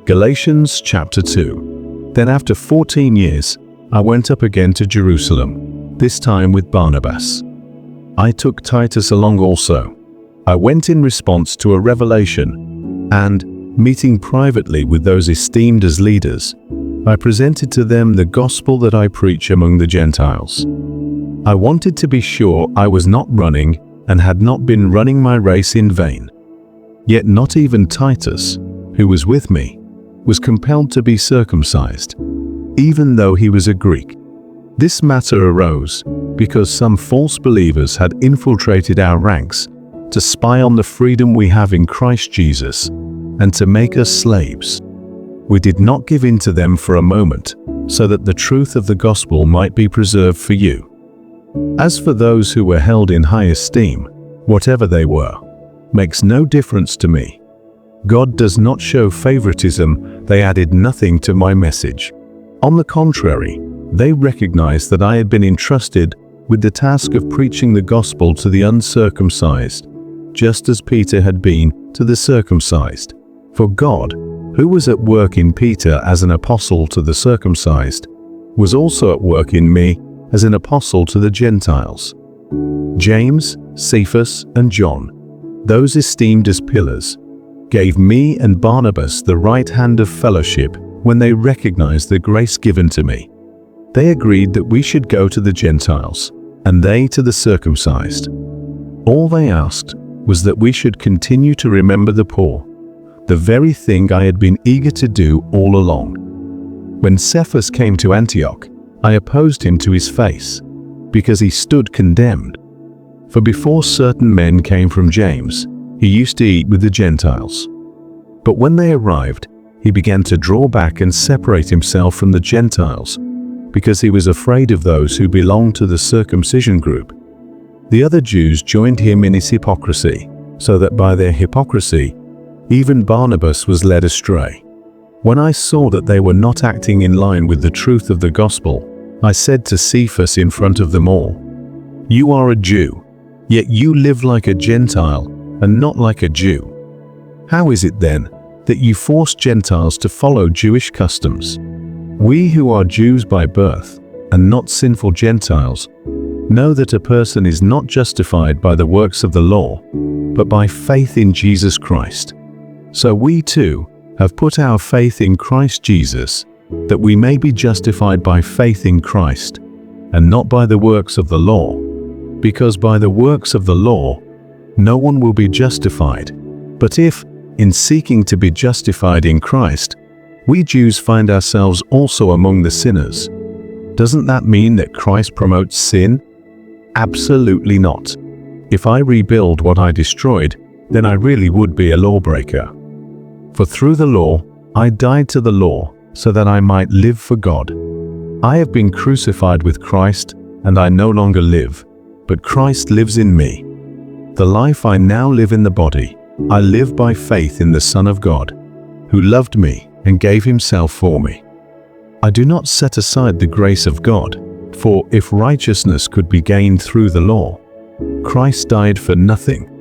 Galatians Chapter 2. Then after 14 years, I went up again to Jerusalem, this time with Barnabas. I took Titus along also. I went in response to a revelation, and, meeting privately with those esteemed as leaders, I presented to them the gospel that I preach among the Gentiles. I wanted to be sure I was not running and had not been running my race in vain. Yet not even Titus, who was with me, was compelled to be circumcised, even though he was a Greek. This matter arose because some false believers had infiltrated our ranks to spy on the freedom we have in Christ Jesus and to make us slaves. We did not give in to them for a moment, so that the truth of the gospel might be preserved for you. As for those who were held in high esteem, whatever they were, makes no difference to me. God does not show favoritism. They added nothing to my message. On the contrary, they recognized that I had been entrusted with the task of preaching the gospel to the uncircumcised, just as Peter had been to the circumcised. For God, who was at work in Peter as an apostle to the circumcised, was also at work in me as an apostle to the Gentiles. James, Cephas, and John, those esteemed as pillars, gave me and Barnabas the right hand of fellowship when they recognized the grace given to me. They agreed that we should go to the Gentiles, and they to the circumcised. All they asked was that we should continue to remember the poor, the very thing I had been eager to do all along. When Cephas came to Antioch, I opposed him to his face, because he stood condemned. For before certain men came from James, he used to eat with the Gentiles. But when they arrived, he began to draw back and separate himself from the Gentiles, because he was afraid of those who belonged to the circumcision group. The other Jews joined him in his hypocrisy, so that by their hypocrisy, even Barnabas was led astray. When I saw that they were not acting in line with the truth of the gospel, I said to Cephas in front of them all, "You are a Jew, yet you live like a Gentile and not like a Jew. How is it then that you force Gentiles to follow Jewish customs? We who are Jews by birth and not sinful Gentiles know that a person is not justified by the works of the law, but by faith in Jesus Christ. So we too have put our faith in Christ Jesus, that we may be justified by faith in Christ, and not by the works of the law, because by the works of the law no one will be justified. But if, in seeking to be justified in Christ, we Jews find ourselves also among the sinners, doesn't that mean that Christ promotes sin? Absolutely not. If I rebuild what I destroyed, then I really would be a lawbreaker. For through the law, I died to the law, so that I might live for God. I have been crucified with Christ, and I no longer live, but Christ lives in me. The life I now live in the body, I live by faith in the Son of God, who loved me and gave himself for me. I do not set aside the grace of God, for if righteousness could be gained through the law, Christ died for nothing.